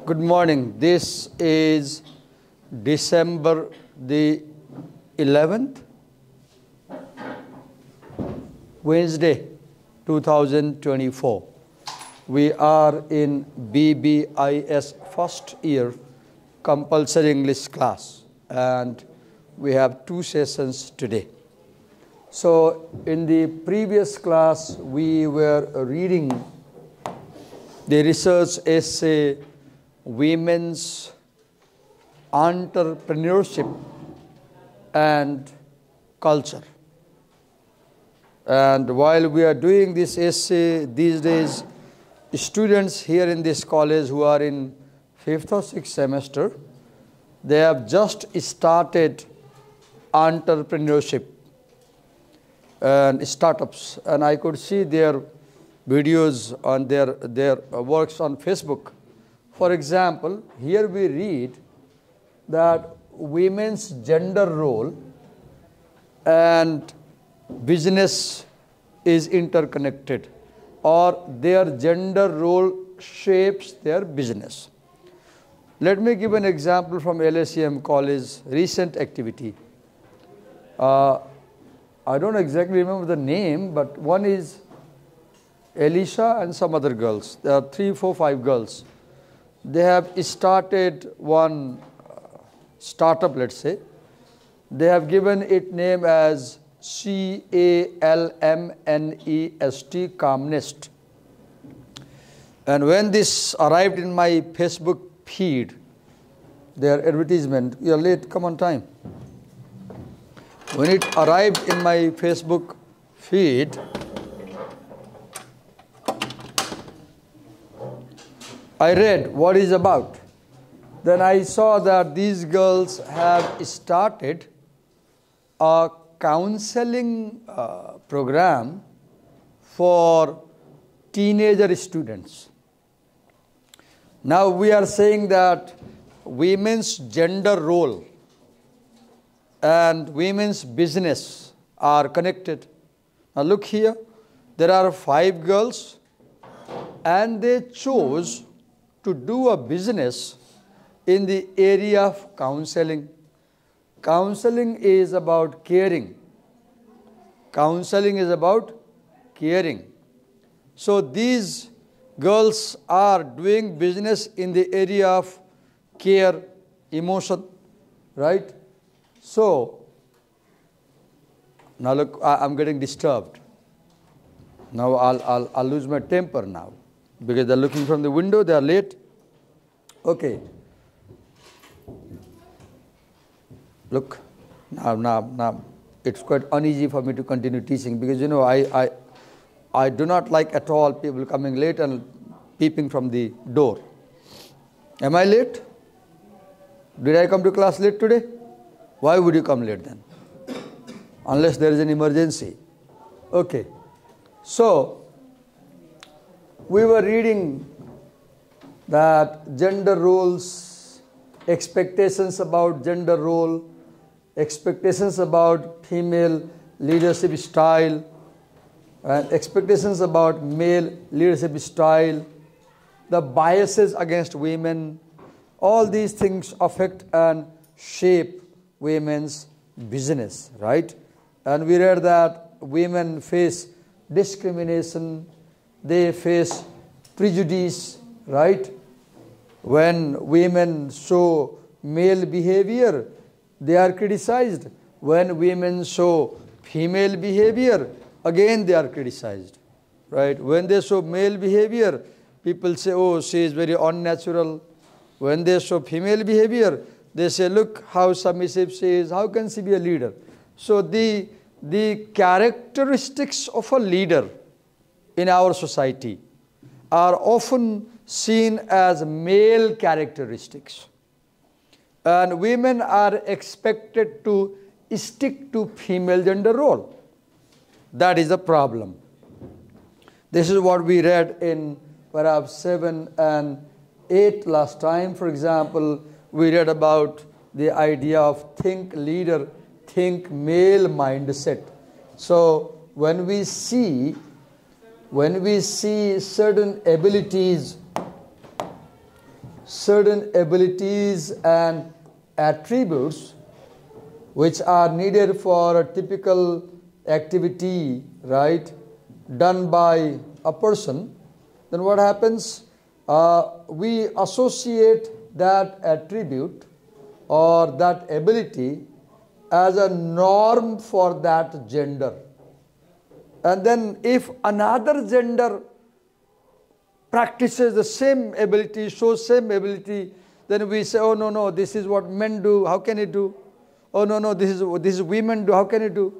Good morning. This is December the 11th, Wednesday, 2024. We are in BBIS first year compulsory English class, and we have two sessions today. So in the previous class, we were reading the research essay, Women's Entrepreneurship and Culture. And while we are doing this essay these days, students here in this college who are in 5th or 6th semester, they have just started entrepreneurship and startups. And I could see their videos on their works on Facebook. For example, here we read that women's gender role and business is interconnected, or their gender role shapes their business. Let me give an example from LSEM College recent activity. I don't exactly remember the name, but one is Elisha and some other girls. There are 3, 4, 5 girls. They have started one startup, let's say. They have given it name as CALMNEST, Calmnest. And when this arrived in my Facebook feed, their advertisement, you're late, come on time. When it arrived in my Facebook feed, I read what it's about. Then I saw that these girls have started a counseling program for teenager students. Now we are saying that women's gender role and women's business are connected. Now look here, there are 5 girls and they chose to do a business in the area of counseling. Counseling is about caring. Counseling is about caring. So these girls are doing business in the area of care, emotion, right? So, now look, I'm getting disturbed. Now I'll lose my temper now, because they're looking from the window, they are late. Okay. Look, now it's quite uneasy for me to continue teaching, because you know I do not like at all people coming late and peeping from the door. Am I late? Did I come to class late today? Why would you come late then? Unless there is an emergency. Okay. So, we were reading that gender roles, expectations about gender role, expectations about female leadership style, and expectations about male leadership style, the biases against women, all these things affect and shape women's business, right? And we read that women face discrimination, they face prejudice, right? When women show male behavior, they are criticized. When women show female behavior, again they are criticized, right? When they show male behavior, people say, oh, she is very unnatural. When they show female behavior, they say, look how submissive she is, how can she be a leader? So the characteristics of a leader in our society are often seen as male characteristics. And women are expected to stick to female gender role. That is a problem. This is what we read in perhaps 7 and 8 last time. For example, we read about the idea of think leader, think male mindset. So when we see certain abilities certain abilities and attributes which are needed for a typical activity, right, done by a person, then what happens? We associate that attribute or that ability as a norm for that gender. And then if another gender practices the same ability, shows same ability, then we say, oh no, this is what men do, how can it do? Oh no, this is women do, how can it do?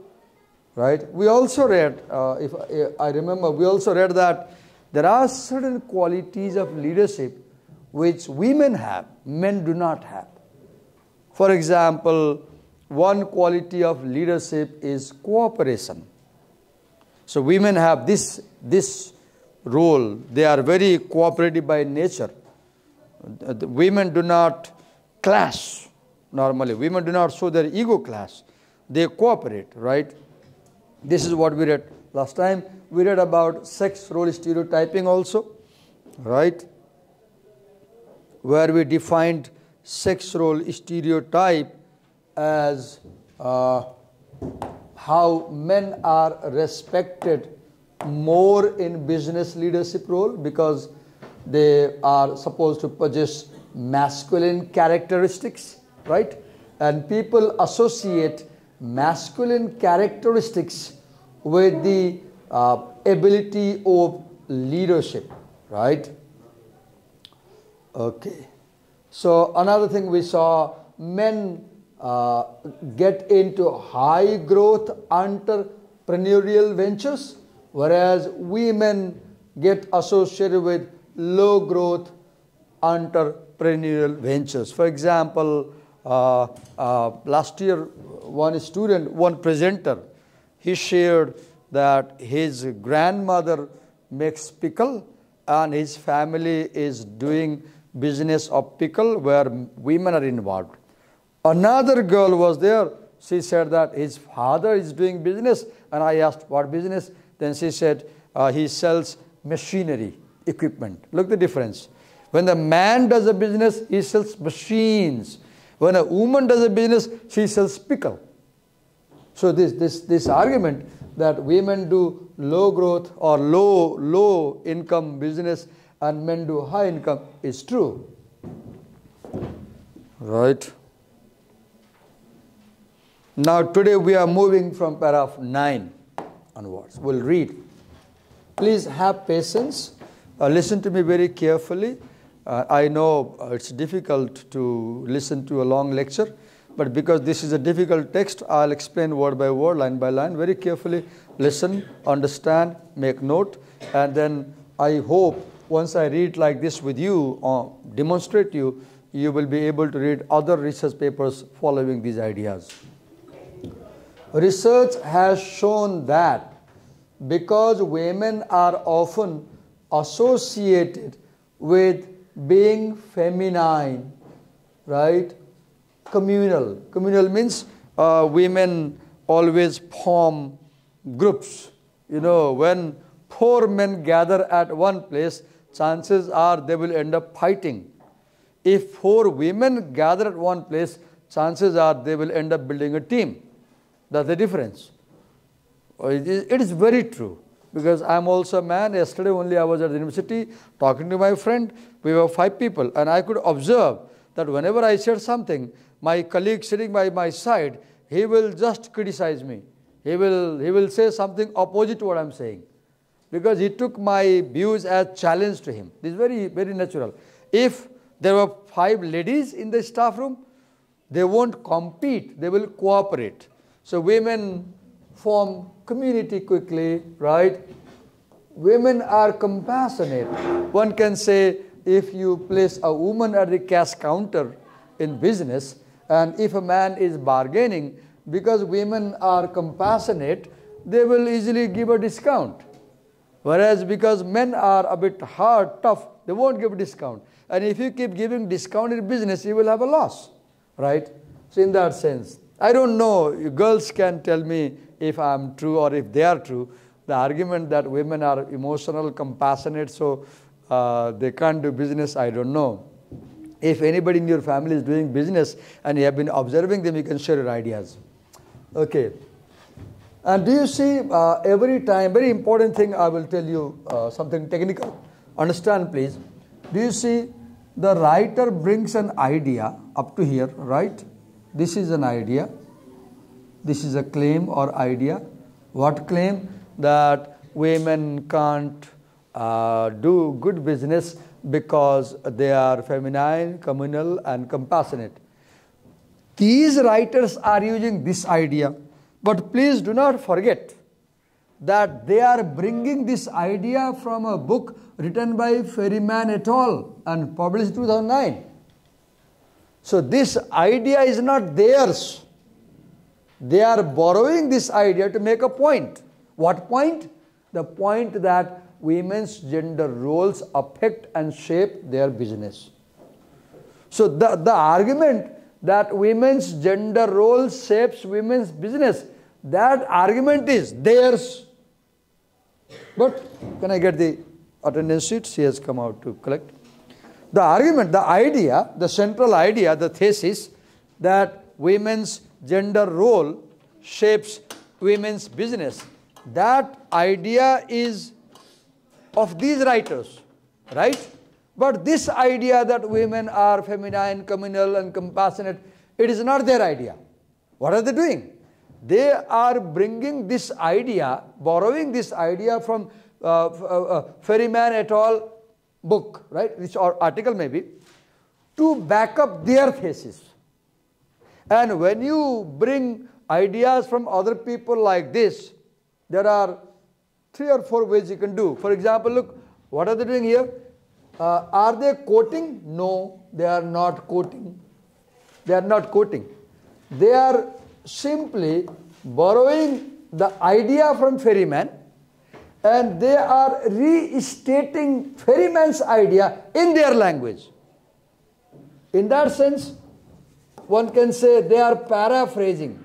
Right? We also read, if I remember, we also read that there are certain qualities of leadership which women have, men do not have. For example, one quality of leadership is cooperation. So women have this role. They are very cooperative by nature. The women do not clash normally. Women do not show their ego clash. They cooperate, right? This is what we read last time. We read about sex role stereotyping also, right? Where we defined sex role stereotype as how men are respected more in business leadership role because they are supposed to possess masculine characteristics, right? And people associate masculine characteristics with the ability of leadership, right? Okay. So another thing we saw, men get into high growth entrepreneurial ventures, whereas women get associated with low growth entrepreneurial ventures. For example, last year one presenter, he shared that his grandmother makes pickle and his family is doing business of pickle where women are involved. Another girl was there. She said that his father is doing business, and I asked what business. Then she said he sells machinery, equipment. Look the difference. When the man does a business, he sells machines. When a woman does a business, she sells pickle. So this argument that women do low growth or low income business and men do high income is true. Right? Now today we are moving from paragraph 9 onwards. We'll read. Please have patience. Listen to me very carefully. I know it's difficult to listen to a long lecture, but because this is a difficult text, I'll explain word by word, line by line, very carefully. Listen, understand, make note, and then I hope once I read like this with you or demonstrate you, you will be able to read other research papers following these ideas. Research has shown that because women are often associated with being feminine, right? Communal. Communal means women always form groups. You know, when 4 men gather at one place, chances are they will end up fighting. If 4 women gather at one place, chances are they will end up building a team. That's the difference. It is very true. Because I am also a man. Yesterday only I was at the university talking to my friend. We were 5 people. And I could observe that whenever I said something, my colleague sitting by my side, he will just criticize me. He will say something opposite to what I am saying. Because he took my views as challenge to him. This is very, very natural. If there were 5 ladies in the staff room, they won't compete. They will cooperate. So women form community quickly, right? Women are compassionate. One can say if you place a woman at the cash counter in business and if a man is bargaining, because women are compassionate, they will easily give a discount. Whereas because men are a bit hard, tough, they won't give a discount. And if you keep giving discount in business, you will have a loss, right? So in that sense, I don't know, you girls can tell me if I'm true or if they are true. The argument that women are emotional, compassionate, so they can't do business, I don't know. If anybody in your family is doing business and you have been observing them, you can share your ideas. Okay. And do you see every time, very important thing I will tell you, something technical. Understand please. Do you see the writer brings an idea up to here, right? This is an idea. This is a claim or idea. What claim? That women can't do good business because they are feminine, communal and compassionate. These writers are using this idea. But please do not forget that they are bringing this idea from a book written by Ferryman et al. And published in 2009. So this idea is not theirs. They are borrowing this idea to make a point. What point? The point that women's gender roles affect and shape their business. So the argument that women's gender roles shapes women's business, that argument is theirs. But can I get the attendance sheet? She has come out to collect. The argument, the idea, the central idea, the thesis that women's gender role shapes women's business, that idea is of these writers, right? But this idea that women are feminine, communal and compassionate, it is not their idea. What are they doing? They are bringing this idea, borrowing this idea from Ferryman et al. Book, right, which or article maybe, to back up their thesis. And when you bring ideas from other people like this, there are 3 or 4 ways you can do. For example, look, what are they doing here? Are they quoting? No, they are not quoting. They are not quoting. They are simply borrowing the idea from Ferryman and they are restating Ferryman's idea in their language. In that sense, one can say they are paraphrasing.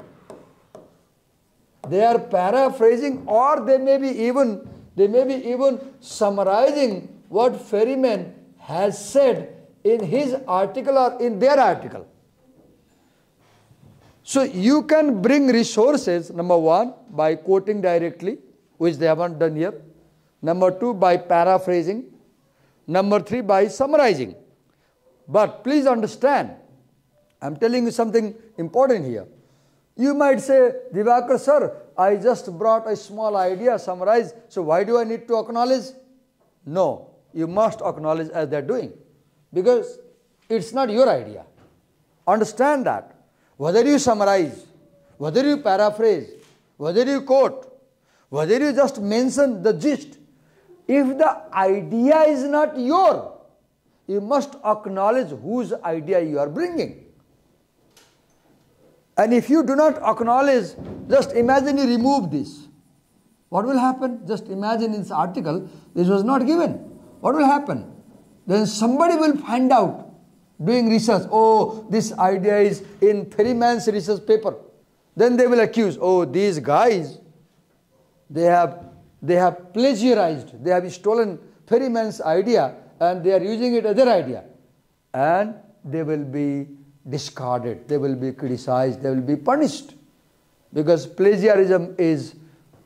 They are paraphrasing, or they may be even summarizing what Ferryman has said in his article or in their article. So you can bring resources, number 1, by quoting directly, which they haven't done here. Number 2, by paraphrasing. Number 3, by summarizing. But please understand, I'm telling you something important here. You might say, Divakar sir, I just brought a small idea, summarized, so why do I need to acknowledge? No, you must acknowledge as they're doing, because it's not your idea. Understand that. Whether you summarize, whether you paraphrase, whether you quote, whether you just mention the gist, if the idea is not yours, you must acknowledge whose idea you are bringing. And if you do not acknowledge, just imagine you remove this. What will happen? Just imagine in this article, this was not given. What will happen? Then somebody will find out, doing research, oh, this idea is in Ferryman's research paper. Then they will accuse, oh, these guys, they have plagiarized, they have stolen Ferryman's idea and they are using it as their idea. And they will be discarded, they will be criticized, they will be punished. Because plagiarism is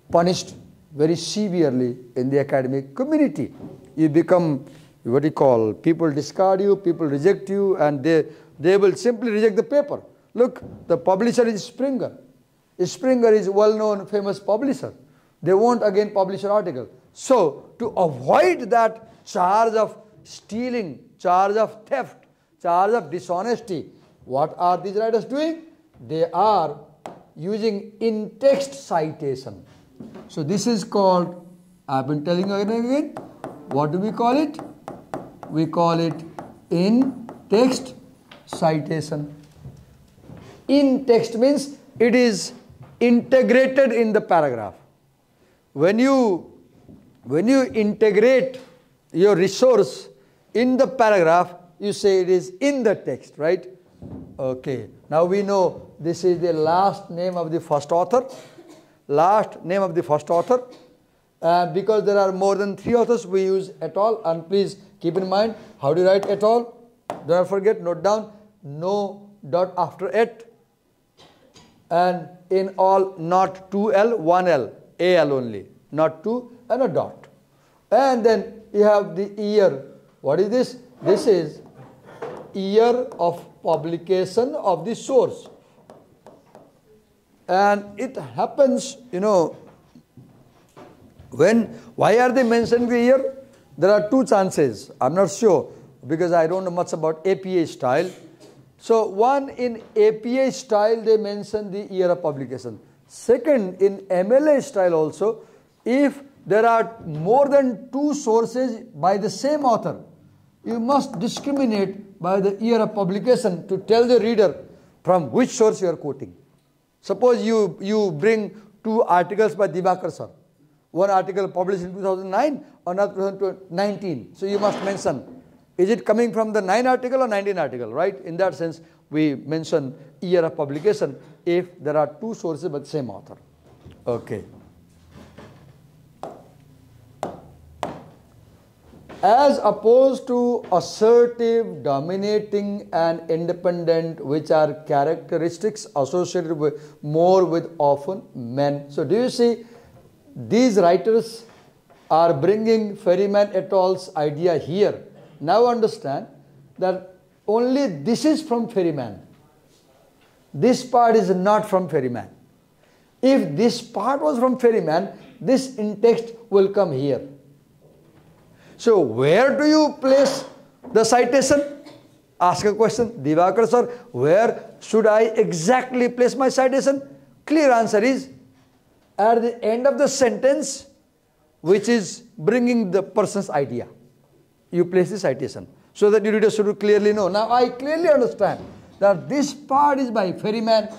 punished very severely in the academic community. You become, what you call, people discard you, people reject you, and they will simply reject the paper. Look, the publisher is Springer. Springer is a well-known, famous publisher. They won't again publish an article. So, to avoid that charge of stealing, charge of theft, charge of dishonesty, what are these writers doing? They are using in-text citation. So this is called, I've been telling you again and again, what do we call it? We call it in-text citation. In-text means it is integrated in the paragraph. When you integrate your resource in the paragraph, you say it is in the text, right? Okay, now we know this is the last name of the first author. Last name of the first author. Because there are more than 3 authors, we use et al. And please keep in mind, how do you write et al? Do not forget, note down, no dot after it. And in all, not 2L, 1L, AL only. Not 2 and a dot. And then you have the year. What is this? This is year of publication of the source. And it happens, why are they mentioning the year? There are two chances. I'm not sure because I don't know much about APA style. So one, in APA style, they mention the year of publication. Second, in MLA style also, if there are more than two sources by the same author, you must discriminate by the year of publication to tell the reader from which source you are quoting. Suppose you bring two articles by Divakar sir. One article published in 2009, another 2019. So you must mention, is it coming from the 9 article or 19 article, right? In that sense, we mention year of publication if there are two sources by the same author. Okay. As opposed to assertive, dominating, and independent, which are characteristics associated with more with often men. So do you see, these writers are bringing Ferryman et al.'s idea here. Now understand that only this is from Ferryman. This part is not from Ferryman. If this part was from Ferryman, this in text will come here. So where do you place the citation? Ask a question. Divakar sir, where should I exactly place my citation? Clear answer is at the end of the sentence, which is bringing the person's idea. You place the citation so that your reader should clearly know. Now I clearly understand that this part is by Ferryman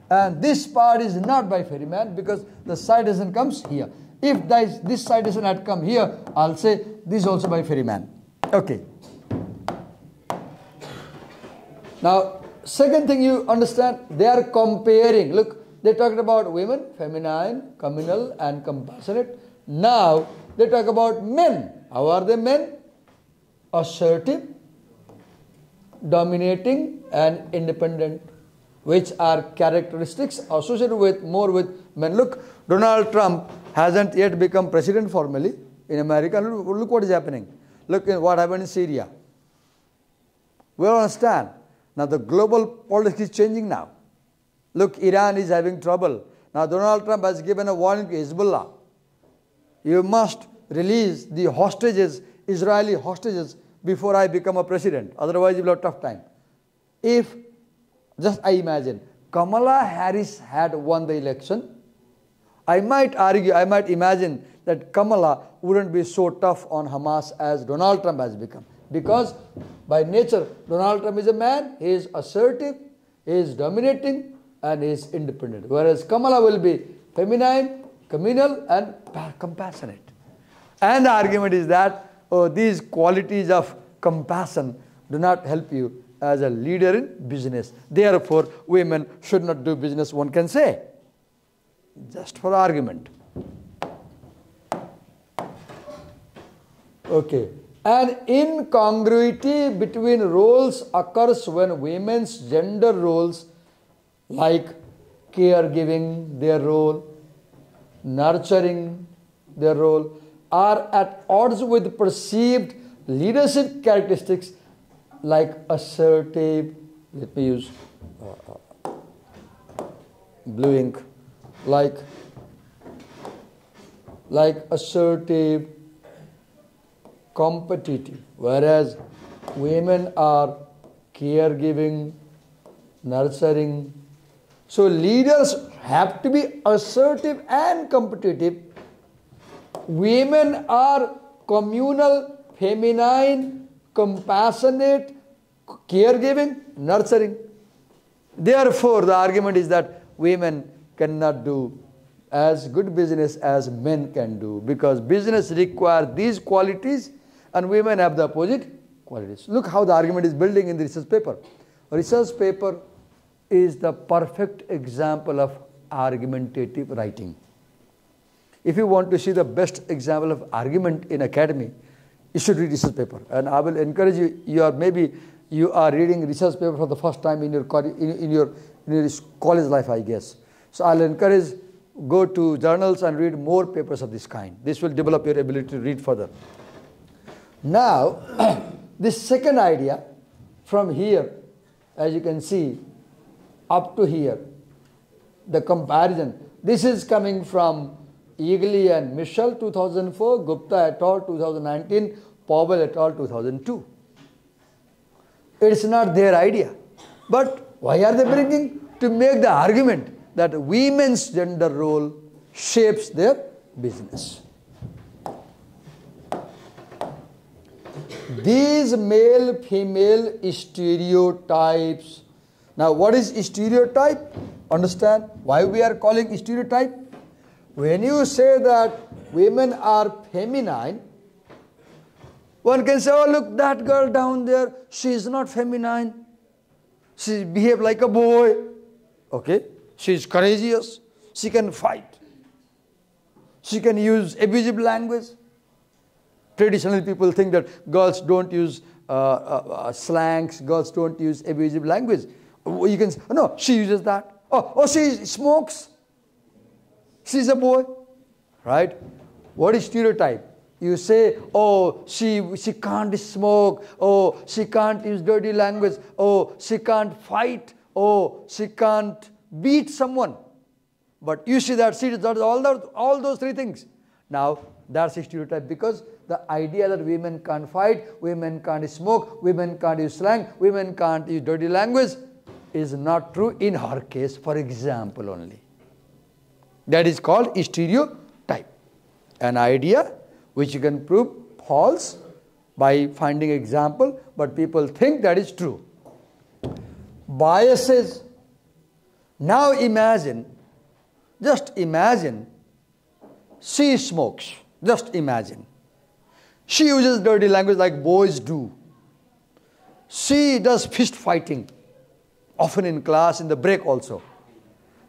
and this part is not by Ferryman because the citation comes here. If this citation had come here, I'll say this is also by Ferryman. Okay. Now, second thing you understand, they are comparing. Look, they talked about women, feminine, communal, and compassionate. Now, they talk about men. How are they men? Assertive, dominating, and independent, which are characteristics associated with more with men. Look, Donald Trump hasn't yet become president formally in America. Look what is happening. Look at what happened in Syria. We all understand. Now the global politics is changing now. Look, Iran is having trouble. Now Donald Trump has given a warning to Hezbollah. You must release the hostages, Israeli hostages, before I become a president. Otherwise you will have a tough time. If, just I imagine, Kamala Harris had won the election, I might argue, I might imagine that Kamala wouldn't be so tough on Hamas as Donald Trump has become. Because by nature, Donald Trump is a man, he is assertive, he is dominating, and he is independent. Whereas Kamala will be feminine, communal, and compassionate. And the argument is that these qualities of compassion do not help you as a leader in business. Therefore, women should not do business, one can say. Just for argument. Okay. An incongruity between roles occurs when women's gender roles like caregiving, their role, nurturing, their role, are at odds with perceived leadership characteristics like assertive, let me use blue ink, like assertive, competitive, whereas women are caregiving, nurturing. So leaders have to be assertive and competitive. Women are communal, feminine, compassionate, caregiving, nurturing. Therefore, the argument is that women cannot do as good business as men can do, because business requires these qualities and women have the opposite qualities. Look how the argument is building in the research paper. Research paper is the perfect example of argumentative writing. If you want to see the best example of argument in academy, You should read research paper. And I will encourage you, maybe you are reading research paper for the first time in your college life, I guess. So I'll encourage, go to journals and read more papers of this kind. This will develop your ability to read further. Now, this second idea, from here, as you can see, up to here, the comparison. This is coming from Eagly and Michel 2004, Gupta et al. 2019, Powell et al. 2002. It's not their idea. But why are they bringing? To make the argument that women's gender role shapes their business. These male-female stereotypes. Now, what is stereotype? Understand why we are calling stereotype? When you say that women are feminine, one can say, oh, look, that girl down there, she is not feminine. She behaves like a boy. Okay? She is courageous. She can fight. She can use abusive language. Traditionally, people think that girls don't use slangs, girls don't use abusive language. You can say, oh, no, she uses that. Oh, she smokes. She's a boy. Right? What is stereotype? You say, oh, she can't smoke. Oh, she can't use dirty language. Oh, she can't fight. Oh, she can't beat someone. But you see that she does all those three things. Now, that's a stereotype, because the idea that women can't fight, women can't smoke, women can't use slang, women can't use dirty language is not true in her case, for example only. That is called stereotype. An idea which you can prove false by finding example, but people think that is true. Biases. Now imagine, just imagine, she smokes. Just imagine. She uses dirty language like boys do. She does fist fighting, often in class, in the break also.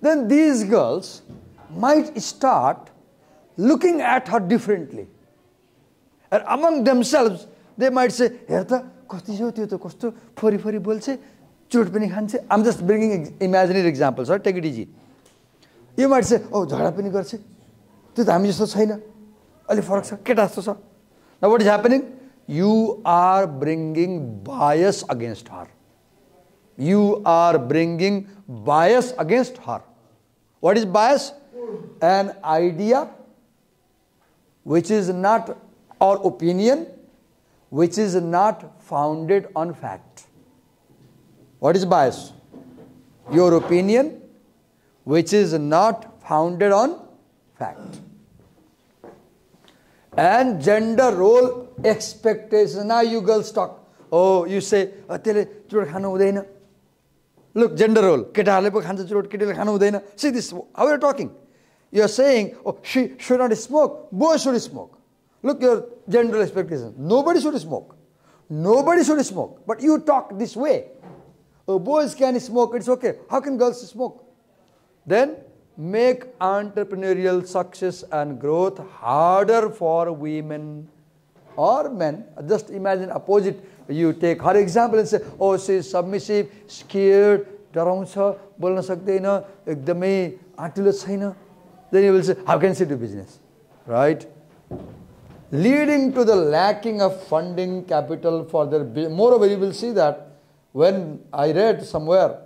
Then these girls might start looking at her differently. And among themselves, they might say, I'm just bringing imaginary examples, right? Take it easy. You might say, oh, now what is happening? You are bringing bias against her. You are bringing bias against her. What is bias? An idea which is not, or opinion which is not founded on fact. What is bias? Your opinion which is not founded on fact. And gender role expectations. Now you girls talk. Oh, you say, look, gender role. See this, how are you talking? You are saying, oh, she should not smoke. Boys should smoke. Look, your gender expectations. Nobody should smoke. Nobody should smoke. But you talk this way. Oh, boys can smoke, it's okay. How can girls smoke? Then make entrepreneurial success and growth harder for women or men. Just imagine opposite. You take her example and say, oh, she is submissive, scared, darauncha, bolna sakdaina, ekdamai atilo chaina. Then you will say, how can she do business? Right? Leading to the lacking of funding capital for their business. Moreover, you will see that when I read somewhere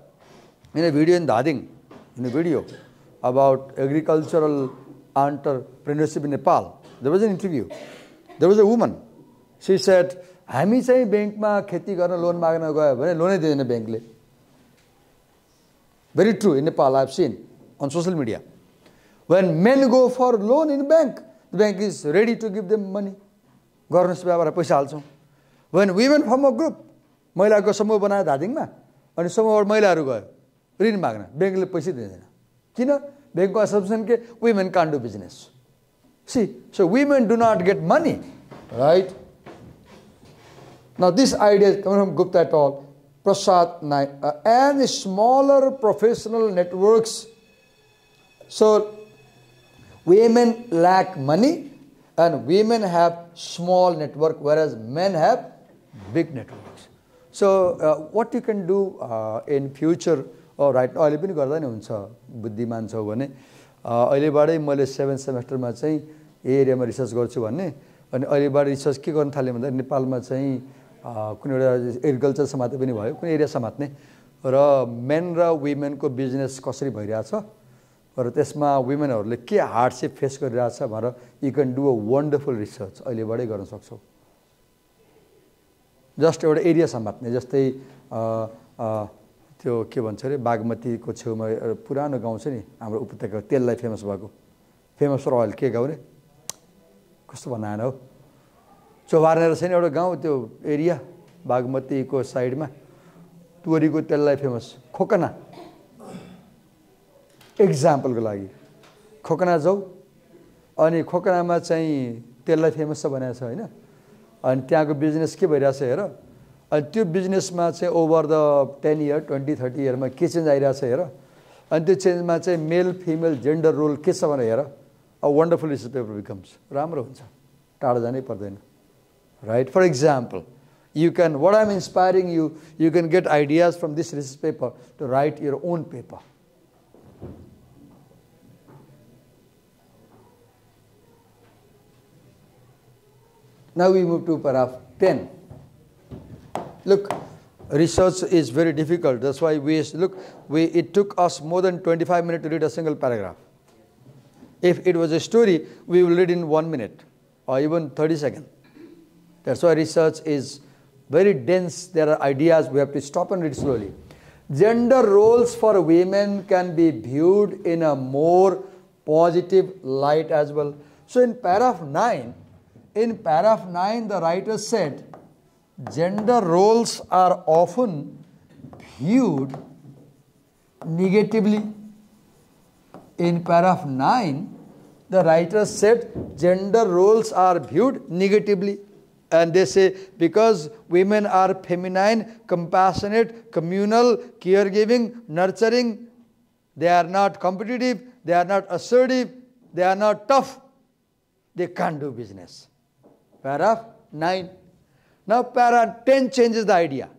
in a video in Dading, about agricultural entrepreneurship in Nepal, there was an interview. There was a woman. She said, हामी चाहिँ बैंकमा खेती गर्न loan माग्न गयो भने लोनै दिदैन बैंकले. Very true in Nepal, I have seen on social media. When men go for loan in bank, the bank is ready to give them money. गर्नुहोस् बाबा पैसा हाल्छौं. When women form a group, महिलाको समूह बनाए धादिङमा अनि समूहबाट महिलाहरू गयो ऋण माग्न, बैंकले पैसा दिँदैन. किन? बैंकको assumption के women can't do business. See, so women do not get money, right? Now this idea is coming from Gupta et al., Prasad and smaller professional networks. So women lack money And women have small network, whereas men have big networks. So what you can do in future, right now, अहिले पनि गर्दा नि हुन्छ बुद्धिमान छौ भने अहिलेबाटै मैले 7th सेमेस्टरमा चाहिँ ए एरियामा रिसर्च गर्छु भन्ने अनि अहिलेबाट रिसर्च के गर्न थाले भन्दा नेपालमा चाहिँ कुनै एउटा एग्रिकल्चर समात्ने पनि भयो कुनै एरिया समात्ने र मेन र वुमेनको बिजनेस कसरी भइरहेछ र त्यसमा वुमेनहरूले के हार्डशिप फेस गरिरहेछ भनेर you can do a wonderful research अहिलेबाटै गर्न सक्छौ जस्ट एउटा एरिया समात्ने जस्तै त्यो के भन्छ अरे बागमतीको छेउमा पुरानो गाउँ छ नि हाम्रो उपत्यका तेललाई फेमस भएको फेमस फर ओइल के गाउँ रे कस्तो बनाएन हो चौबारने रहेछ नि एउटा गाउँ त्यो एरिया बागमतीको साइडमा तोरीको तेललाई फेमस खोकना एक्जाम्पलको लागि खोकना जाऊ अनि खोकनामा चाहिँ तेललाई फेमस छ भनेको छ हैन अनि त्यहाँको बिजनेस के भइरहेछ हेर अनि त्यो बिजनेसमा चाहिँ ओभर द 10 इयर 20-30 इयरमा के चेन्ज आइरहेछ हेर अनि त्यो चेन्जमा चाहिँ मेल फिमेल जेन्डर रोल के छ भने हेर a wonderful research paper becomes राम्रो हुन्छ टाढा जानै पर्दैन right for example you can what I'm inspiring you can get ideas from this research paper to write your own paper now we move to paragraph 10 look research is very difficult that's why it took us more than 25 minutes to read a single paragraph if it was a story we will read in 1 minute or even 30 seconds that's why research is very dense. There are ideas. We have to stop and read slowly. Gender roles for women can be viewed in a more positive light as well. So in paragraph 9, the writer said, gender roles are often viewed negatively. In paragraph 9, the writer said, gender roles are viewed negatively. And they say, because women are feminine, compassionate, communal, caregiving, nurturing, they are not competitive, they are not assertive, they are not tough, they can't do business. Paragraph 9. Now paragraph 10 changes the idea.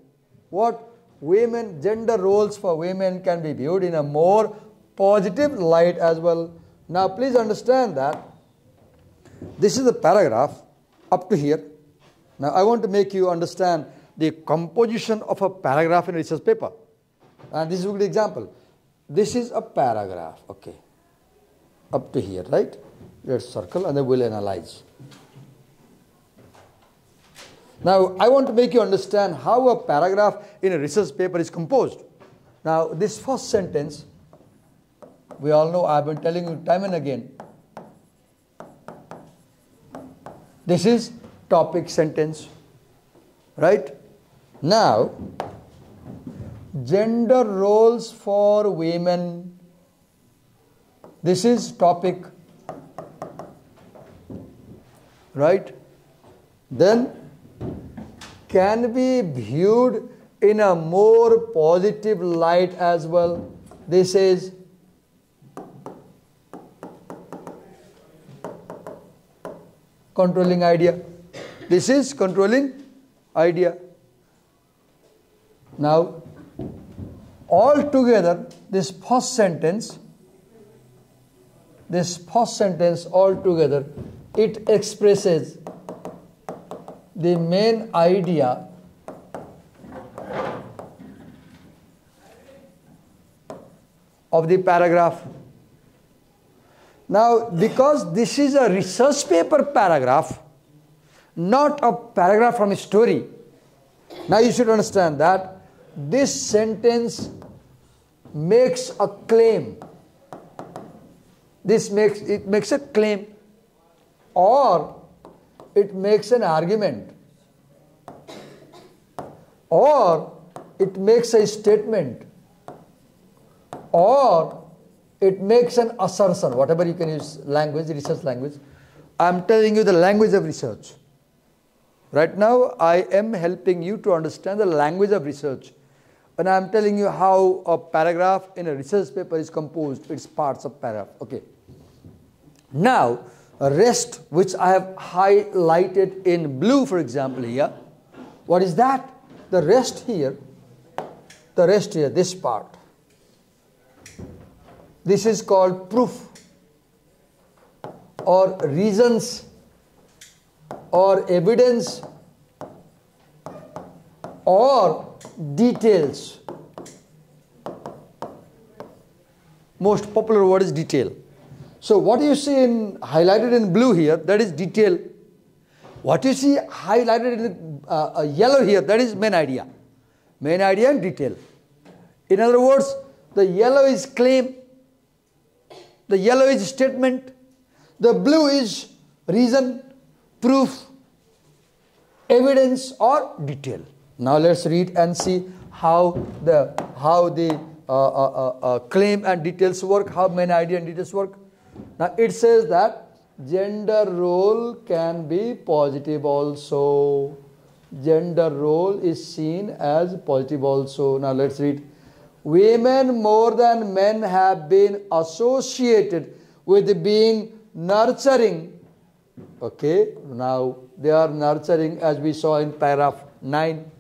What? Gender roles for women can be viewed in a more positive light as well. Now please understand that this is the paragraph up to here. Now, I want to make you understand the composition of a paragraph in a research paper. And this is a good example. This is a paragraph, okay, up to here, right? Let's circle and then we'll analyze. Now, I want to make you understand how a paragraph in a research paper is composed. Now, this first sentence, we all know, I've been telling you time and again. This is topic sentence, right? Now, gender roles for women. This is topic, right? Then, can be viewed in a more positive light as well. This is controlling idea. This is controlling idea. Now, all together, this first sentence all together, it expresses the main idea of the paragraph. Now, because this is a research paper paragraph, not a paragraph from a story. Now you should understand that this sentence makes a claim. It makes a claim or it makes an argument or it makes a statement or it makes an assertion, whatever you can use language, research language. I am telling you the language of research. Right now, I am helping you to understand the language of research. And I am telling you how a paragraph in a research paper is composed. It's parts of paragraph. Okay. Now, rest, which I have highlighted in blue, for example, here. What is that? The rest here, this part. This is called proof, or reasons, or evidence, or details. Most popular word is detail. So what you see highlighted in blue here, that is detail. What you see highlighted in yellow here, that is main idea. Main idea and detail. In other words, the yellow is claim, the yellow is statement, the blue is reason, proof, evidence, or detail. Now let's read and see how the claim and details work, how main idea and details work. Now it says that gender role can be positive also. Gender role is seen as positive also. Now let's read. Women more than men have been associated with being nurturing. Okay, now they are nurturing, as we saw in paragraph 9.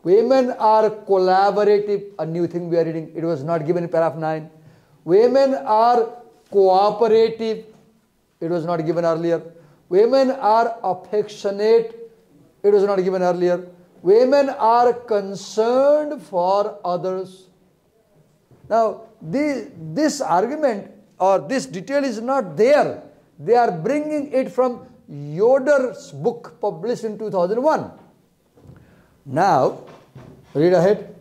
Women are collaborative, a new thing we are reading. It was not given in paragraph 9. Women are cooperative. It was not given earlier. Women are affectionate. It was not given earlier. Women are concerned for others. Now, this argument or this detail is not there. They are bringing it from Yoder's book published in 2001. Now, read ahead.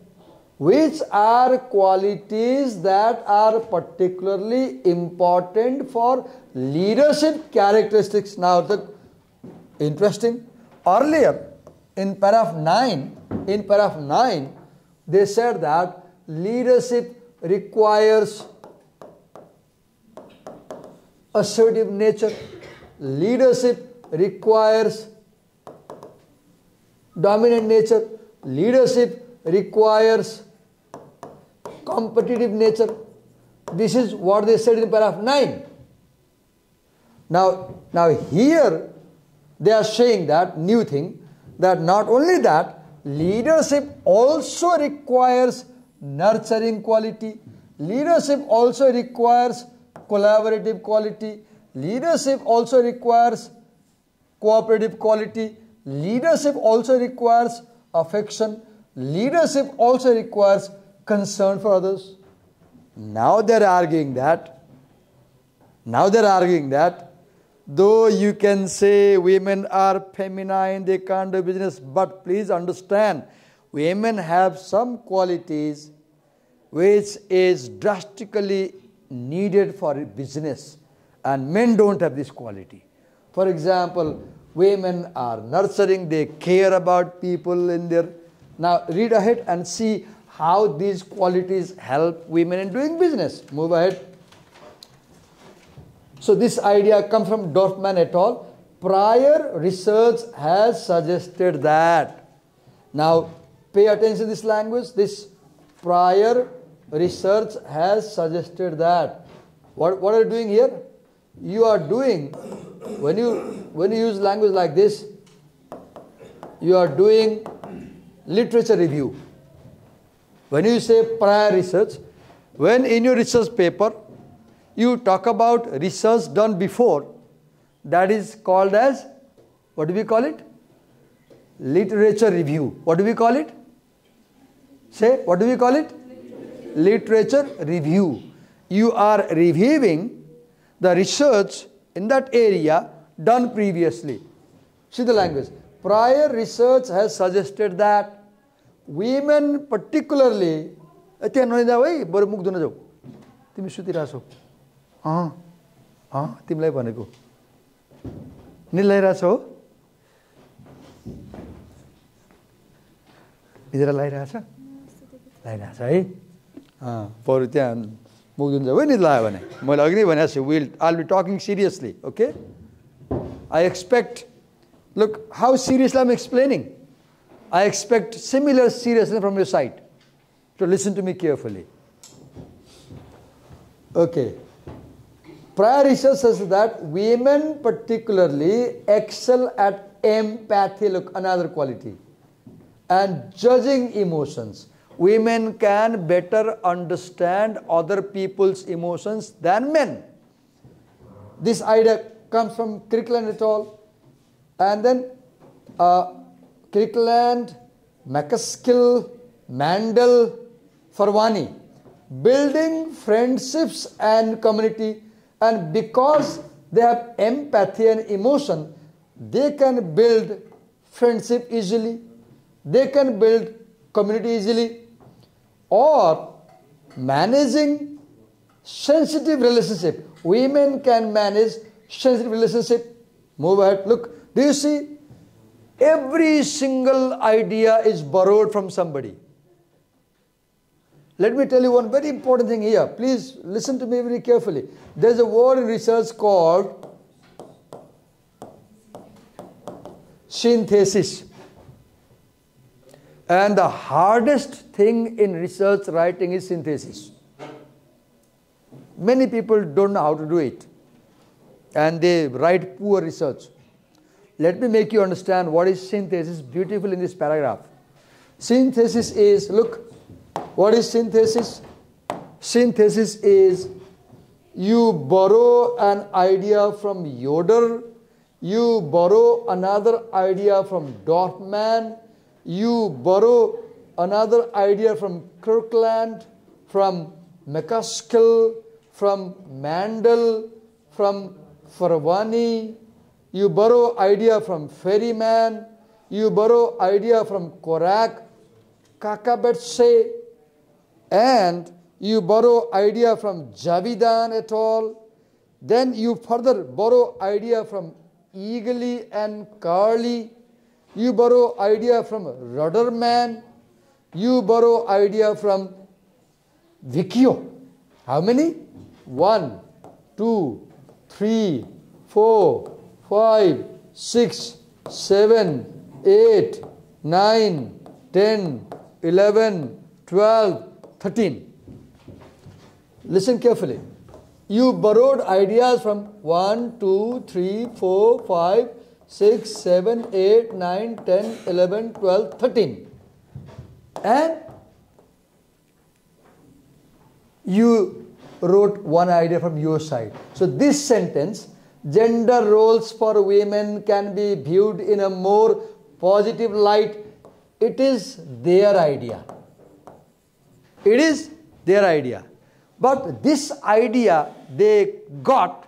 Which are qualities that are particularly important for leadership characteristics? Now, interesting. Earlier, in paragraph 9, they said that leadership requires assertive nature. Leadership requires dominant nature. Leadership requires competitive nature. This is what they said in paragraph 9. Now here they are saying that new thing, that not only that, leadership also requires nurturing quality. Leadership also requires collaborative quality. Leadership also requires cooperative quality. Leadership also requires affection. Leadership also requires concern for others. Now they are arguing that though you can say women are feminine, they can't do business, but please understand, women have some qualities which is drastically needed for business, and men don't have this quality. For example, women are nurturing, they care about people in their... Now read ahead and see how these qualities help women in doing business. Move ahead. So this idea comes from Dorfman et al. Prior research has suggested that. Now pay attention to this language. This prior research has suggested that. What are you doing here? You are doing, when you use language like this, you are doing literature review. When you say prior research, when in your research paper you talk about research done before, that is called as, what do we call it? Literature review. What do we call it? Say, what do we call it? Literature review. You are reviewing the research in that area done previously. See the language. Prior research has suggested that women particularly... तिमीलाई भनेको निलाइरहेछ हो निद्रा लागिरहेछ लागिरहेछ है बरु त्यहाँ मुख दुन जाऊ है निद्रा लाग्यो भने मैले अघि नै भनेको छु I'll be talking seriously, okay? I expect, look how seriously I'm explaining. I expect similar seriousness from your side. So listen to me carefully. Okay. Prior research says that women particularly excel at empathy, look, another quality, and judging emotions. Women can better understand other people's emotions than men. This idea comes from Kirkland et al. And then Kirkland, McCaskill, Mandel, Farwani. Building friendships and community, and because they have empathy and emotion, they can build friendship easily, they can build community easily, or managing sensitive relationship. Women can manage sensitive relationship. Move ahead. Look, do you see? Every single idea is borrowed from somebody. Let me tell you one very important thing here. Please listen to me very carefully. There's a word in research called synthesis. And the hardest thing in research writing is synthesis. Many people don't know how to do it. And they write poor research. Let me make you understand what is synthesis beautiful in this paragraph. Synthesis is, look, what is synthesis? Synthesis is you borrow an idea from Yoder, you borrow another idea from Dorfman, you borrow another idea from Kirkland, from McCaskill, from Mandel, from Farwani, you borrow idea from Ferryman, you borrow idea from Korak, Kakabetse, and you borrow idea from Javidan et al. Then you further borrow idea from Eagley and Carley. You borrow idea from Rudderman. You borrow idea from Vicchio. How many? 1, 2, 3, 4, 5, 6, 7, 8, 9, 10, 11, 12, 13. Listen carefully. You borrowed ideas from 1, 2, 3, 4, 5, 6, 7, 8, 9, 10, 11, 12, 13. And you wrote one idea from your side. So this sentence, gender roles for women can be viewed in a more positive light. It is their idea. It is their idea. But this idea they got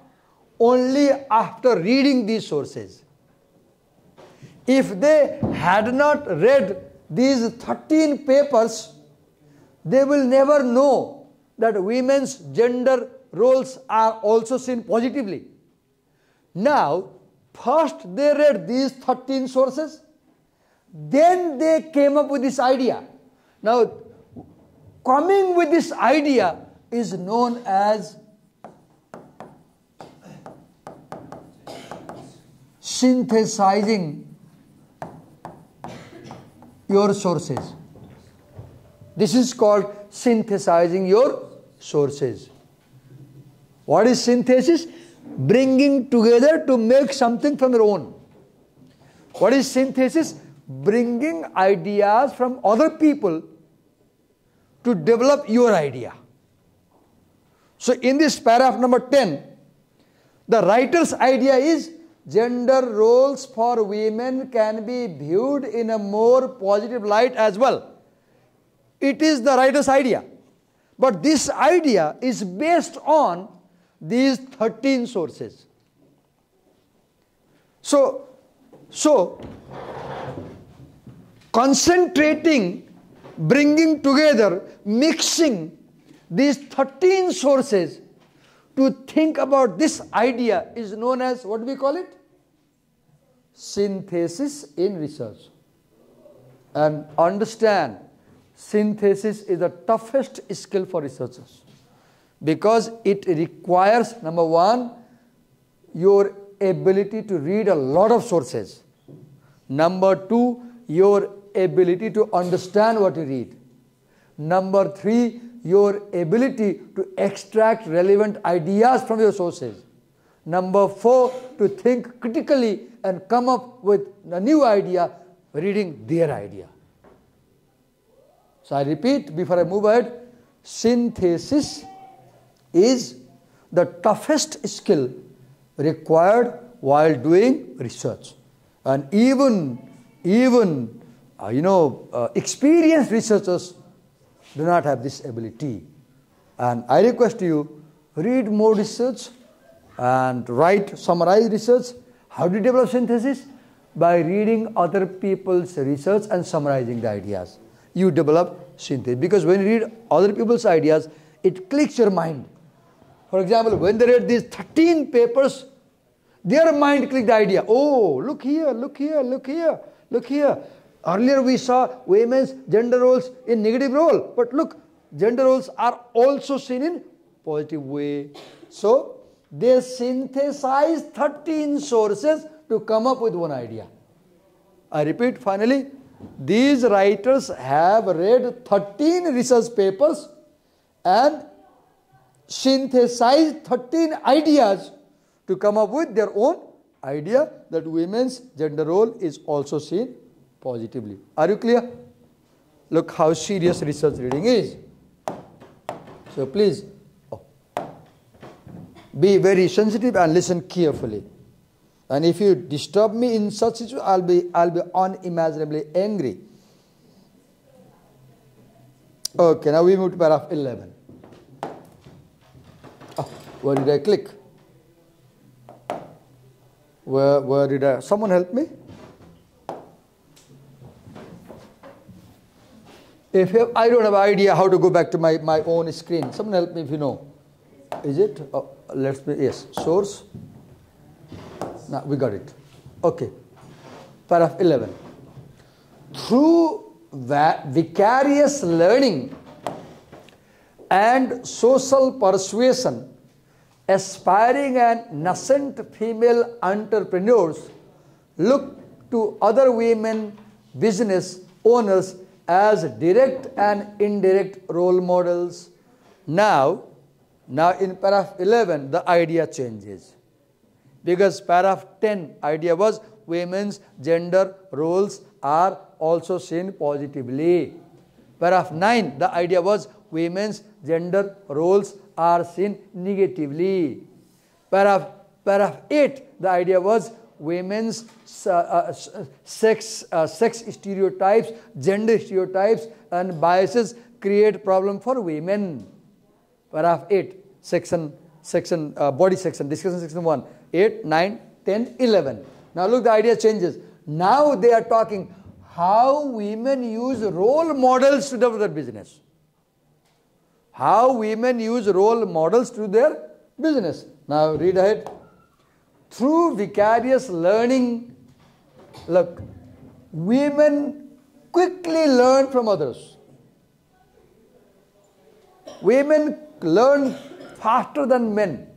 only after reading these sources. If they had not read these 13 papers, they will never know that women's gender roles are also seen positively. Now, first they read these 13 sources, then they came up with this idea. Now, coming with this idea is known as synthesizing your sources. This is called synthesizing your sources. What is synthesis? Bringing together to make something from your own. What is synthesis? Bringing ideas from other people to develop your idea. So in this paragraph number 10, the writer's idea is gender roles for women can be viewed in a more positive light as well. It is the writer's idea. But this idea is based on these 13 sources. So concentrating, bringing together, mixing these 13 sources to think about this idea is known as, what do we call it? Synthesis in research. And understand, synthesis is the toughest skill for researchers because it requires, number one, your ability to read a lot of sources. Number two, your ability to understand what you read. Number three, your ability to extract relevant ideas from your sources. Number 4, to think critically and come up with a new idea, reading their idea. So I repeat before I move ahead, synthesis is the toughest skill required while doing research. And even experienced researchers do not have this ability. And I request you, read more research and summarize research. How do you develop synthesis? By reading other people's research and summarizing the ideas. You develop synthesis. Because when you read other people's ideas, it clicks your mind. For example, when they read these 13 papers, their mind clicked the idea. Oh, look here, look here, look here, look here. Earlier we saw women's gender roles in negative role. But look, gender roles are also seen in positive way. So, they synthesized 13 sources to come up with one idea. I repeat finally, these writers have read 13 research papers and synthesized 13 ideas to come up with their own idea that women's gender role is also seen positively. Are you clear? Look how serious research reading is. So please be very sensitive and listen carefully. And if you disturb me in such situation, I'll be unimaginably angry. Okay, now we move to paragraph 11. Where did I click? Where did I? Someone help me? I don't have an idea how to go back to my own screen. Someone help me if you know. Is it? Yes. Source. Now we got it. Okay. Paragraph 11. Through vicarious learning and social persuasion, aspiring and nascent female entrepreneurs look to other women business owners as direct and indirect role models. Now in paragraph 11, the idea changes. Because paragraph 10 idea was women's gender roles are also seen positively. Paragraph 9, the idea was women's gender roles are seen negatively. Paragraph 8, the idea was women's sex stereotypes, gender stereotypes and biases create problem for women. Paragraph 8, body section, discussion section 1, 8, 9, 10, 11. Now look, the idea changes. Now they are talking how women use role models to develop their business. How women use role models to their business. Now read ahead. Through vicarious learning, look, women quickly learn from others. Women learn faster than men.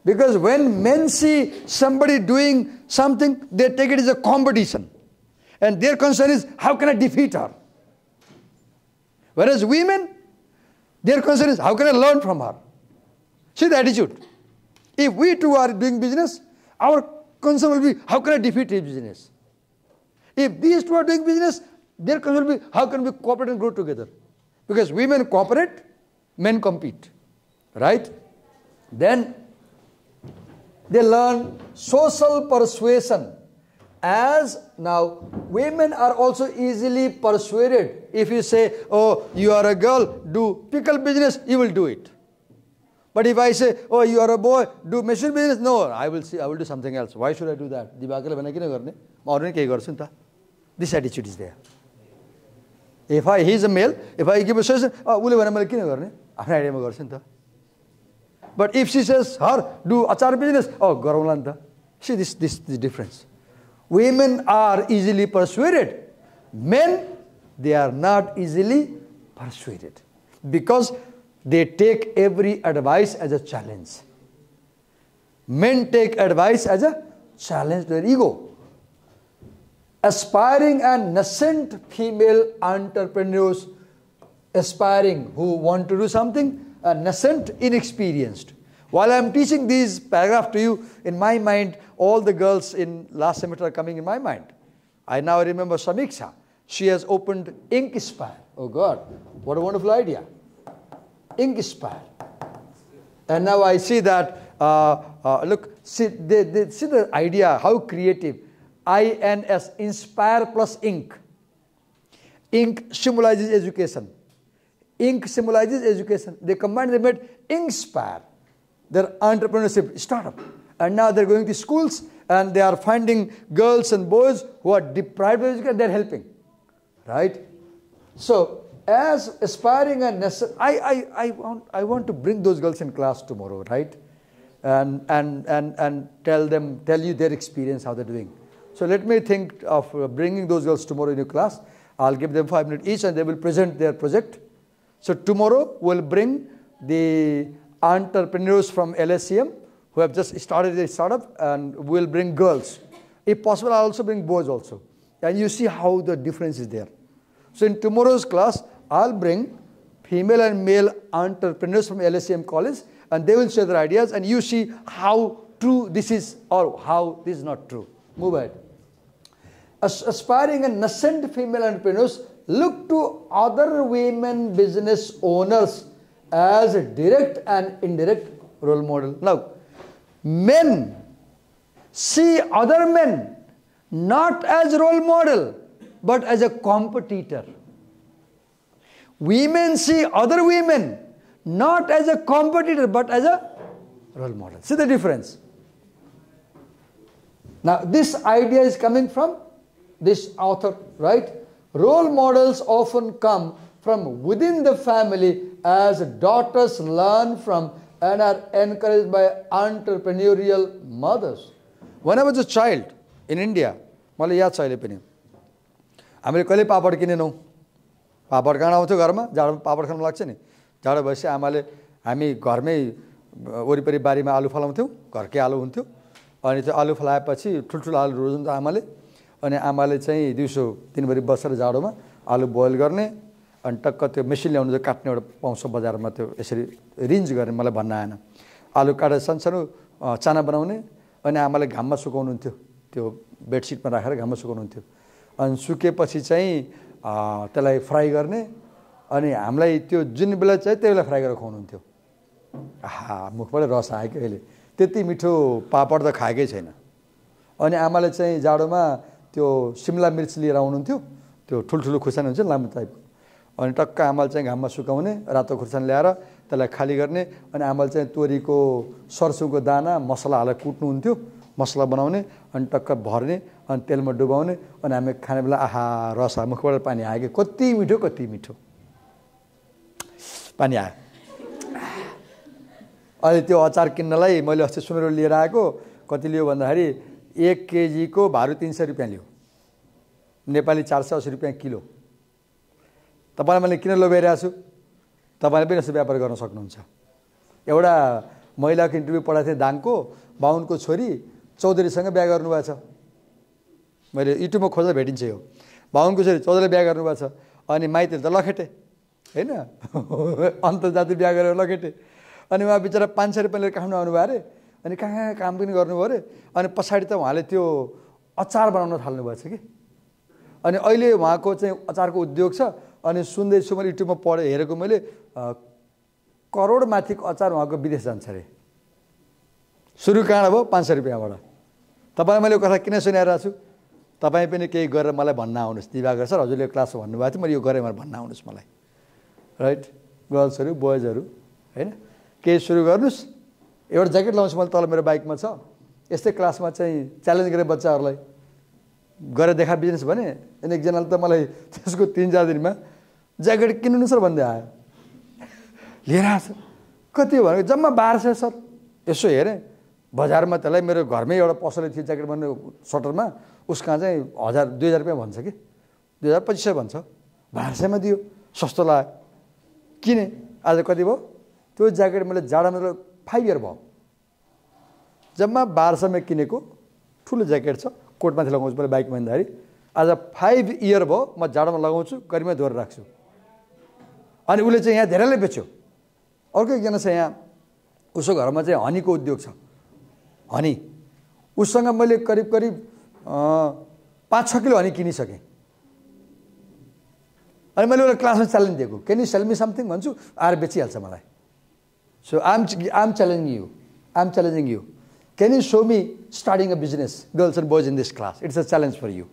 Because when men see somebody doing something, they take it as a competition. And their concern is, how can I defeat her? Whereas women, their concern is, how can I learn from her? See the attitude. If we two are doing business, our concern will be, how can I defeat his business? If these two are doing business, their concern will be, how can we cooperate and grow together? Because women cooperate, men compete. Right? Then they learn social persuasion. As now, women are also easily persuaded. If you say, oh, you are a girl, do pickle business, you will do it. But if I say, oh, you are a boy, do machine business, no, I will do something else. Why should I do that? This attitude is there. If he is a male, if I give a suggestion, but if she says, her, do achar business, oh, see this difference. Women are easily persuaded. Men, they are not easily persuaded. Because they take every advice as a challenge. Men take advice as a challenge to their ego. Aspiring and nascent female entrepreneurs aspiring who want to do something, nascent, inexperienced. While I am teaching these paragraphs to you, in my mind, all the girls in last semester are coming in my mind. I now remember Samiksha. She has opened Inkspire. Oh God, what a wonderful idea. Inkspire. And now I see that, look, see the idea, how creative. INS, inspire plus ink. Ink symbolizes education. Ink symbolizes education. They combined, they made Inkspire, their entrepreneurship startup. And now they're going to schools and they are finding girls and boys who are deprived of education, they're helping. Right? So, as aspiring and necessary, I want to bring those girls in class tomorrow, right? And tell you their experience, how they're doing. So let me think of bringing those girls tomorrow in your class. I'll give them 5 minutes each and they will present their project. So tomorrow we'll bring the entrepreneurs from LSCM who have just started their startup, and we'll bring girls. If possible, I'll also bring boys also. And you see how the difference is there. So in tomorrow's class, I'll bring female and male entrepreneurs from LSCM college, and they will share their ideas, and you see how true this is or how this is not true. Move ahead. Aspiring and nascent female entrepreneurs look to other women business owners as a direct and indirect role model. Now, men see other men not as role model, but as a competitor. Women see other women not as a competitor, but as a role model. See the difference? Now, this idea is coming from this author, right? Role models often come from within the family as daughters learn from and are encouraged by entrepreneurial mothers. When I was a child in India, मलाई याद छ अहिले पनि हामीले कहिले पापड किनेनौँ. पापड कहाँ आउँथ्यो घरमा, जाडो पापड खान लाग्छ नि. जाडो भएपछि आमाले हामी घरमै वरिपरि बारीमा आलु फलाउँथ्यौँ, घरकै आलु हुन्थ्यो. अनि त्यो आलु फलाएपछि ठुल्ठुलो आलु रोज्नु आमाले. अनि आमाले चाहिँ दिउँसो दिनभरि बसेर जाडोमा आलु बोइल गर्ने, अनि टक्क त्यो मेसिन ल्याउनु चाहिँ काट्ने एउटा पाउँछ बजारमा, त्यो यसरी रिन्ज गर्ने, मलाई भन्न आएन. आलु काटेर सानसानो चाना बनाउने, अनि आमाले घाममा सुकाउनुहुन्थ्यो, त्यो बेडसिटमा राखेर घाममा सुकाउनुहुन्थ्यो. अनि सुकेपछि चाहिँ त्यसलाई फ्राई गर्ने, अनि हामीलाई त्यो जुन बेला चाहिँ त्यही बेला फ्राई गरेर खुवाउनुहुन्थ्यो. आहा, मुखबाट रस आयो कि अहिले. त्यति मिठो पापड त खाएकै छैन. अनि आमाले चाहिँ जाडोमा त्यो सिमला मिर्च लिएर आउनुहुन्थ्यो, त्यो ठुल्ठुलो खुर्सानी हुन्छ लामो टाइपको. अनि टक्क आमाले चाहिँ घाममा सुकाउने, रातो खुर्सानी ल्याएर त्यसलाई खाली गर्ने. अनि आमाले चाहिँ तोरीको सर्सुको दाना मसला हालेर कुट्नुहुन्थ्यो, मसला बनाउने, अनि टक्क भर्ने, अनि तेलमा डुबाउने, अनि हामी खाने बेला आहा रस आयो, मुखबाट पानी आयो कि कति मिठो कति मिठो पानी आयो. अहिले त्यो अचार किन्नलाई मैले अस्ति सुमेरो लिएर आएको, कति लियो भन्दाखेरि 1 केजीको भारू 300 रुपियाँ लियो, नेपाली 480 रुपियाँ किलो. तपाईँलाई मैले किन लोभ्याइरहेको छु, तपाईँले पनि यस्तो व्यापार गर्न सक्नुहुन्छ. एउटा महिलाको इन्टरभ्यू पढाएको थिएँ, दाङको बाहुनको छोरी चौधरीसँग बिहा गर्नुभएको छ. मैले युट्युबमा खोज्दा भेटिन्छ. यो बाहुनको छोरी चौधरीले बिहा गर्नुभएको छ. अनि माइतीले त लखेटे होइन, अन्तर्जातीय बिहा गरेर लखेटे. अनि उहाँ बिचरा 500 रुपियाँ लिएर काठमाडौँ आउनुभयो अरे. अनि कहाँ काम पनि गर्नुभयो अरे. अनि पछाडि त उहाँले त्यो अचार बनाउन थाल्नुभएछ कि. अनि अहिले उहाँको चाहिँ अचारको उद्योग छ. अनि सुन्दैछु मैले, युट्युबमा पढेँ, हेरेको मैले, करोड माथिको अचार उहाँको विदेश जान्छ अरे. सुरु कहाँ भयो? 500 रुपियाँबाट. तपाईँलाई मैले यो कथा किन सुनाइरहेको छु, तपाईँ पनि केही गरेर मलाई भन्न आउनुहोस्. दिवाकर सर हजुरले क्लास भन्नुभएको थियो, मैले यो गरेँ भनेर भन्न आउनुहोस् मलाई. राइट, गर्ल्सहरू बोइजहरू होइन, केही सुरु गर्नुहोस्. एउटा ज्याकेट लाउँछु मैले, तल मेरो बाइकमा छ. यस्तै क्लासमा चाहिँ च्यालेन्ज गरेँ बच्चाहरूलाई, गरेर देखा बिजनेस भने. अनि एकजनाले त मलाई त्यसको 3-4 दिनमा ज्याकेट किन्नु सर भन्दै आयो, लिएर आएको छ. कति हो भनेको जम्मा 1200 सर. यसो हेरेँ बजारमा, त्यसलाई मेरो घरमै एउटा पसले थियो ज्याकेट भन्ने सटरमा, उसकहाँ चाहिँ 1000-2000 रुपियाँ भन्छ कि 2000-2500 भन्छ. 1200मा दियो, सस्तो लाग्यो, किने. आज कति भयो त्यो ज्याकेट? मैले जाडोमा 5 इयर भयो, जम्मा 1200मा किनेको ठुलो ज्याकेट छ, कोटमाथि लगाउँछु मैले बाइकमा हिँड्दाखेरि. आज 5 इयर भयो, म जाडोमा लगाउँछु, गर्मीमा धोएर राख्छु. अनि उसले चाहिँ यहाँ धेरैले बेच्यो। अर्को एकजना छ यहाँ, उसको घरमा चाहिँ हनीको उद्योग छ, हनी। उसँग मैले करिब करिब 5-6 किलो हनी किनिसकेँ। अनि मैले उसलाई क्लासमा च्यालेन्ज दिएको, क्यान यू सेल मी समथिङ भन्छु, आएर बेचिहाल्छ मलाई। So I'm challenging you. Can you show me starting a business, girls and boys in this class? It's a challenge for you.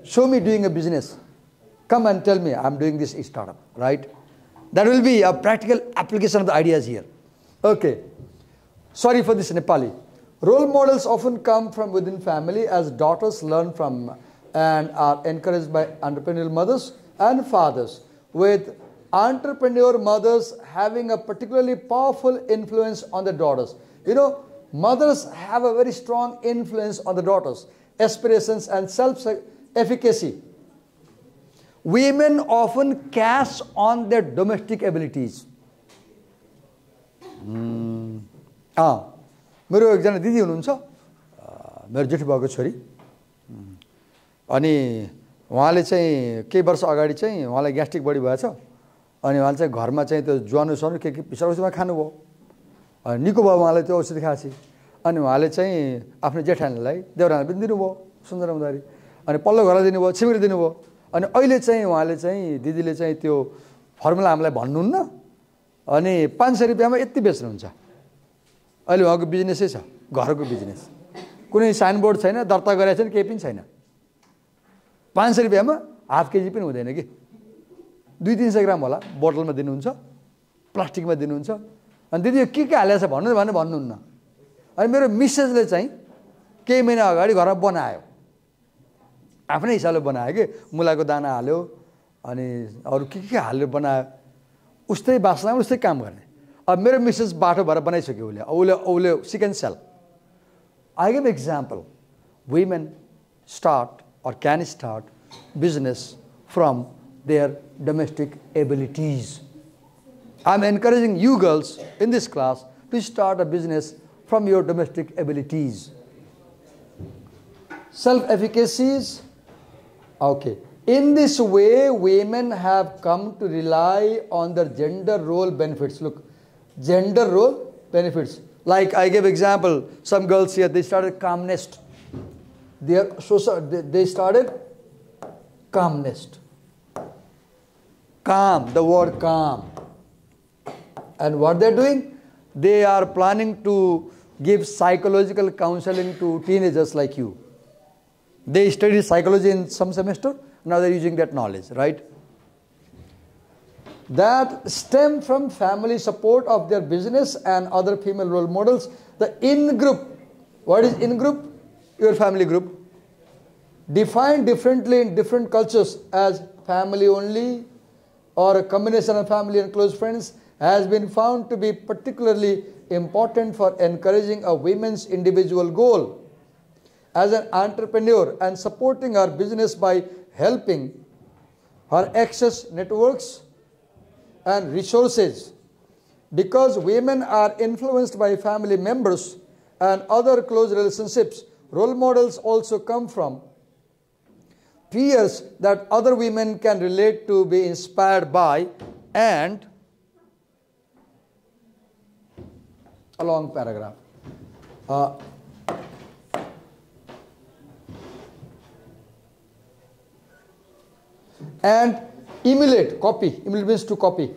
Show me doing a business. Come and tell me I'm doing this startup, right? That will be a practical application of the ideas here. Okay. Sorry for this Nepali. Role models often come from within family as daughters learn from and are encouraged by entrepreneurial mothers and fathers, with entrepreneur mothers having a particularly powerful influence on the daughters. You know, mothers have a very strong influence on the daughters' aspirations and self-efficacy. Women often cast on their domestic abilities. मेरो एकजना दिदी हुनुहुन्छ, मेरो जेठी बाबुको छोरी। अनि उहाँले चाहिँ केही वर्ष अगाडि चाहिँ उहाँलाई ग्यास्ट्रिक बढी भएछ। अनि उहाँले चाहिँ घरमा चाहिँ त्यो ज्वानो के पिसाउमा खानुभयो। अनि निको भयो उहाँलाई त्यो औषधि खाएपछि। अनि उहाँले चाहिँ आफ्नो जेठानीलाई देवरानी पनि दिनुभयो, सुन्दरमदारी। अनि पल्लो घरलाई दिनुभयो, छिमेकी दिनुभयो। अनि अहिले चाहिँ उहाँले चाहिँ दिदीले चाहिँ त्यो फर्मुला हामीलाई भन्नुहुन्न। अनि 500 रुपियाँमा यति बेच्नुहुन्छ। अहिले उहाँको बिजनेसै छ, घरको बिजनेस। कुनै साइनबोर्ड छैन, दर्ता गरेको छैन, केही पनि छैन। 500 रुपियाँमा हाफ केजी पनि हुँदैन कि, 200-300 ग्राम होला, बोतलमा दिनुहुन्छ, प्लास्टिकमा दिनुहुन्छ। अनि दिदी के हालेछ भन्नु भने भन्नुहुन्न। अनि मेरो मिसेसले चाहिँ केही महिना अगाडि घरमा बनायो, आफ्नै हिसाबले बनायो कि, मुलाको दाना हाल्यो, अनि अरू के हालेर बनायो। उस्तै बासना उस्तै काम गर्ने। अब मेरो मिसेस बाटो भएर बनाइसक्यो उसले she can sell. I give example. Women start or can start business from their domestic abilities. I'm encouraging you girls in this class to start a business from your domestic abilities. Self-efficacies. Okay. In this way, women have come to rely on their gender role benefits. Look, gender role benefits. Like I gave example, some girls here, they started calm nest. They started calm nest. Calm, the word calm. And what they're doing? They are planning to give psychological counseling to teenagers like you. They studied psychology in some semester, now they're using that knowledge, right? That stem from family support of their business and other female role models. The in-group, what is in-group? Your family group. Defined differently in different cultures as family only or a combination of family and close friends, has been found to be particularly important for encouraging a woman's individual goal as an entrepreneur and supporting her business by helping her access networks and resources. Because women are influenced by family members and other close relationships, role models also come from peers that other women can relate to, be inspired by, and a long paragraph. And emulate, copy. Emulate means to copy.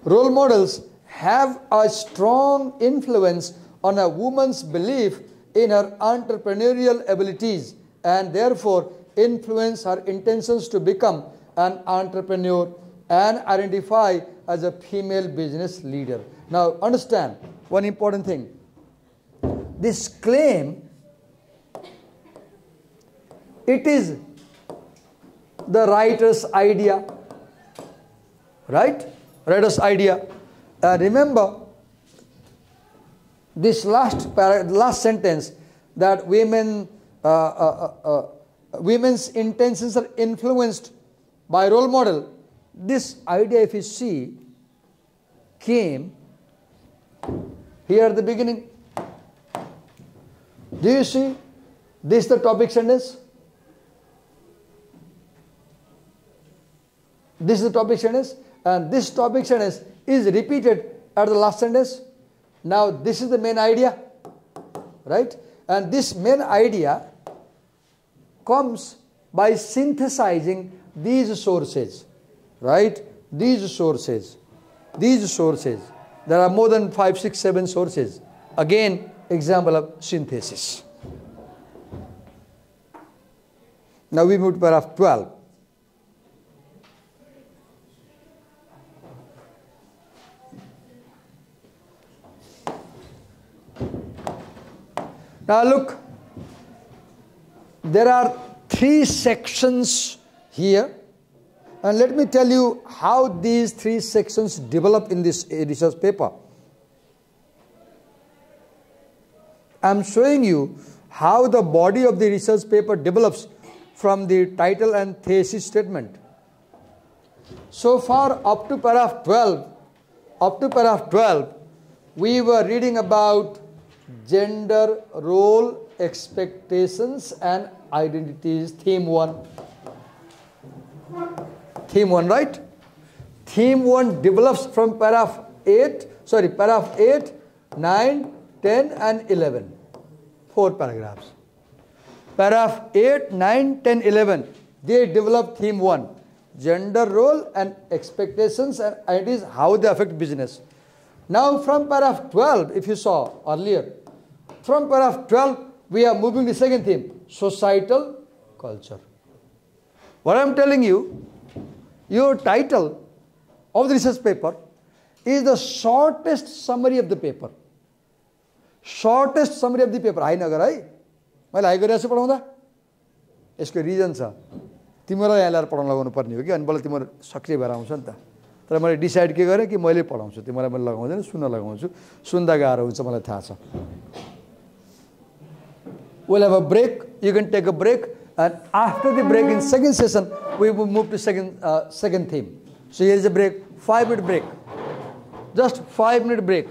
Role models have a strong influence on a woman's belief in her entrepreneurial abilities and therefore influence her intentions to become an entrepreneur and identify as a female business leader. Now understand one important thing. This claim, it is the writer's idea, right? Writer's idea. Remember this last sentence, that women's intentions are influenced by role model. This idea, if you see, came here at the beginning. Do you see? This is the topic sentence. This is the topic sentence, and this topic sentence is repeated at the last sentence. Now this is the main idea, right? And this main idea comes by synthesizing these sources, right? These sources. There are more than 5, 6, 7 sources. Again, example of synthesis. Now we move to paragraph 12. Now look, there are 3 sections here, and let me tell you how these 3 sections develop in this research paper. I am showing you how the body of the research paper develops from the title and thesis statement. So far up to paragraph 12, we were reading about gender, role, expectations and identities, theme 1. Theme 1, right? Theme 1 develops from paragraph 8, 9, 10 and 11. 4 paragraphs. Paragraph 8, 9, 10, 11, they develop theme 1. Gender, role and expectations and ideas, how they affect business. Now from paragraph 12, if you saw earlier, from paragraph 12, we are moving to the second theme, societal culture. What I am telling you, your title of the research paper is the shortest summary of the paper. Shortest summary of the paper. I nagar hai. मैले high गरिरहेको छु पढाउँदा यसको region छ तिमीलाई यहाँ ल्याएर पढाउन लगाउनु पर्ने हो कि अनि बल्ल तिम्रो सक्रिय भएर आउँछ नि त तर मैले डिसाइड के गरेँ कि मैले पढाउँछु तिमीलाई मैले लगाउँदैन सुन्न लगाउँछु सुन्दा गाह्रो हुन्छ मलाई थाहा छ we'll have a break you can take a break and after the break in second session we will move to second theme so here is a break 5-minute break just 5-minute break